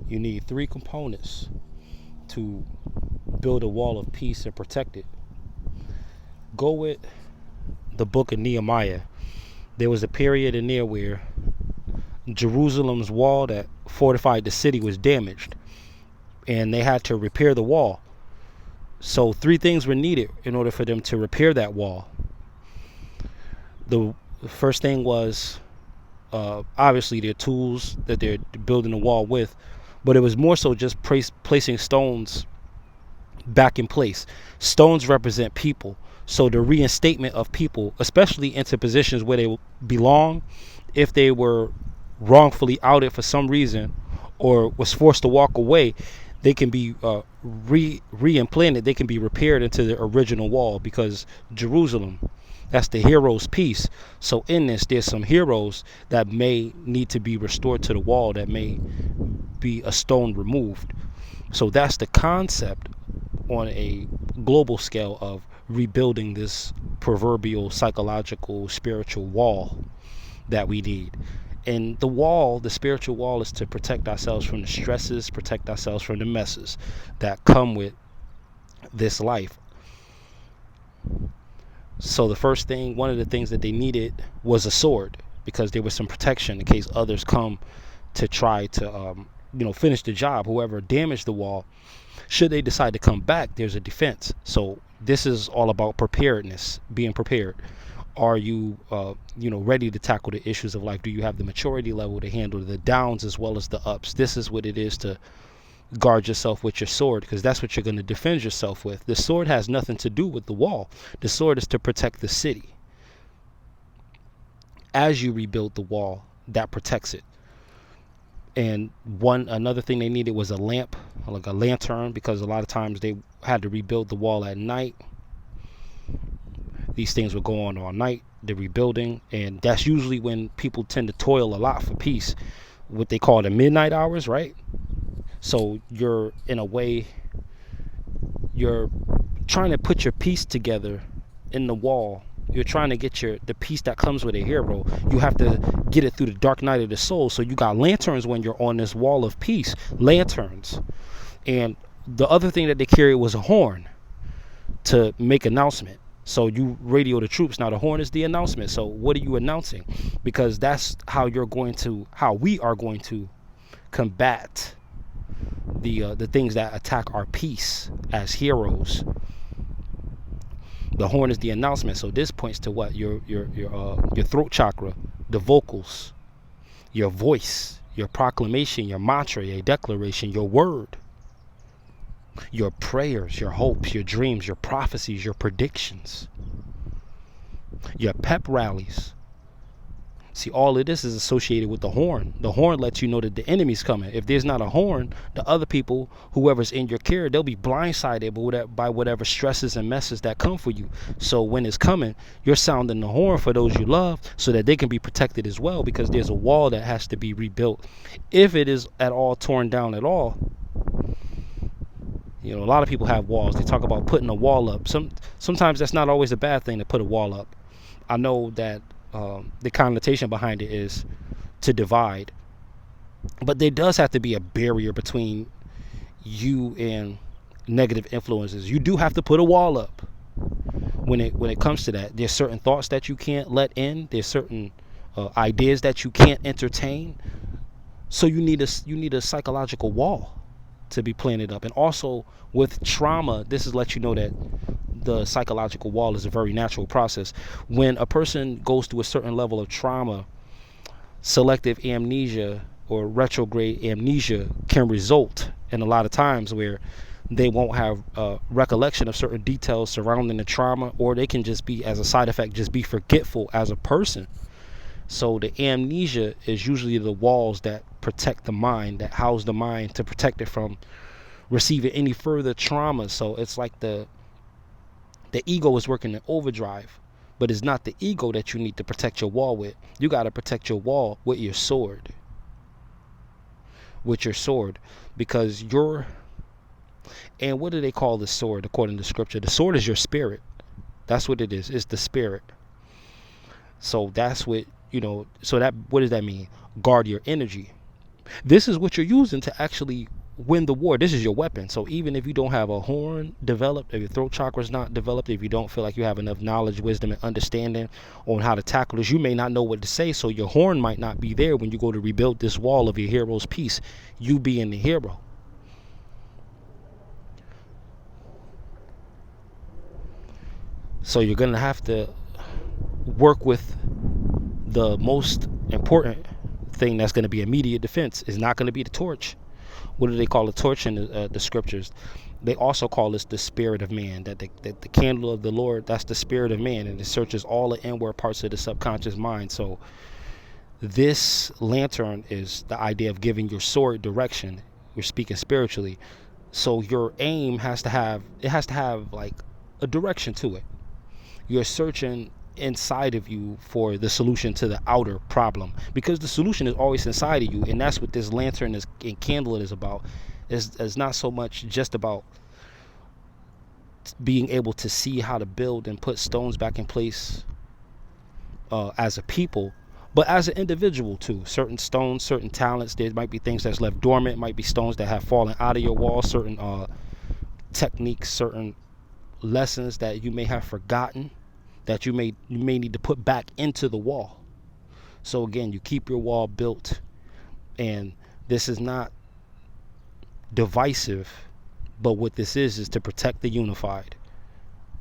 You need three components to build a wall of peace and protect it. Go with the book of Nehemiah. There was a period in there where Jerusalem's wall that fortified the city was damaged, and they had to repair the wall. So three things were needed in order for them to repair that wall. The first thing was obviously their tools that they're building the wall with, but it was more so just placing stones back in place. Stones represent people, so the reinstatement of people, especially into positions where they belong, if they were wrongfully outed for some reason or was forced to walk away, they can be re-implanted. They can be repaired into the original wall, because Jerusalem, that's the hero's piece. So in this, there's some heroes that may need to be restored to the wall, that may be a stone removed. So that's the concept on a global scale of rebuilding this proverbial psychological spiritual wall that we need. And the wall, the spiritual wall, is to protect ourselves from the stresses, protect ourselves from the messes that come with this life. So the first thing, one of the things that they needed was a sword, because there was some protection in case others come to try to finish the job. Whoever damaged the wall, should they decide to come back, there's a defense. So this is all about preparedness, being prepared. Are you ready to tackle the issues of life? Do you have the maturity level to handle the downs as well as the ups? This is what it is to guard yourself with your sword, because that's what you're going to defend yourself with. The sword has nothing to do with the wall. The sword is to protect the city. As you rebuild the wall, that protects it. And another thing they needed was a lamp, like a lantern, because a lot of times they had to rebuild the wall at night. These things were going on all night, the rebuilding, and that's usually when people tend to toil a lot for peace, what they call the midnight hours, right? So you're, in a way, you're trying to put your piece together in the wall. You're trying to get the piece that comes with a hero. You have to get it through the dark night of the soul. So you got lanterns when you're on this wall of peace. Lanterns. And the other thing that they carried was a horn to make announcement. So you radio the troops. Now the horn is the announcement. So what are you announcing? Because that's how we are going to combat the things that attack our peace as heroes. The horn is the announcement. So this points to what? Your throat chakra, the vocals, your voice, your proclamation, your mantra, your declaration, your word, your prayers, your hopes, your dreams, your prophecies, your predictions, your pep rallies. See, all of this is associated with the horn. The horn lets you know that the enemy's coming. If there's not a horn, the other people, whoever's in your care, they'll be blindsided by whatever stresses and messes that come for you. So when it's coming, you're sounding the horn for those you love so that they can be protected as well, because there's a wall that has to be rebuilt. If it is at all torn down at all, a lot of people have walls. They talk about putting a wall up. Sometimes that's not always a bad thing to put a wall up. I know that the connotation behind it is to divide, but there does have to be a barrier between you and negative influences. You do have to put a wall up when it comes to that. There's certain thoughts that you can't let in. There's certain ideas that you can't entertain. So you need a psychological wall to be planted up. And also with trauma, this is let you know that the psychological wall is a very natural process. When a person goes through a certain level of trauma, selective amnesia or retrograde amnesia can result in a lot of times where they won't have recollection of certain details surrounding the trauma, or they can just be, as a side effect, just be forgetful as a person. So the amnesia is usually the walls that protect the mind, that house the mind to protect it from receiving any further trauma. So it's like the ego is working in overdrive, but it's not the ego that you need to protect your wall with. You got to protect your wall with your sword. Because and what do they call the sword according to scripture? The sword is your spirit. That's what it is. It's the spirit. So that's what, what does that mean? Guard your energy. This is what you're using to actually win the war. This is your weapon. So even if you don't have a horn developed, if your throat chakra is not developed, if you don't feel like you have enough knowledge, wisdom, and understanding on how to tackle this, you may not know what to say. So your horn might not be there when you go to rebuild this wall of your hero's peace, you being the hero. So you're going to have to work with the most important thing that's going to be immediate defense. Is not going to be the torch. What do they call a torch in the scriptures? They also call this the spirit of man. That the candle of the Lord, that's the spirit of man, and it searches all the inward parts of the subconscious mind. So this lantern is the idea of giving your sword direction. We're speaking spiritually. So your aim has to have like a direction to it. You're searching inside of you for the solution to the outer problem, because the solution is always inside of you. And that's what this lantern and candle is about. Is not so much just about being able to see how to build and put stones back in place as a people, but as an individual too. Certain stones, certain talents, there might be things that's left dormant, might be stones that have fallen out of your wall, certain techniques, certain lessons that you may have forgotten, that you may need to put back into the wall. So again, you keep your wall built, and this is not divisive, but what this is to protect the unified.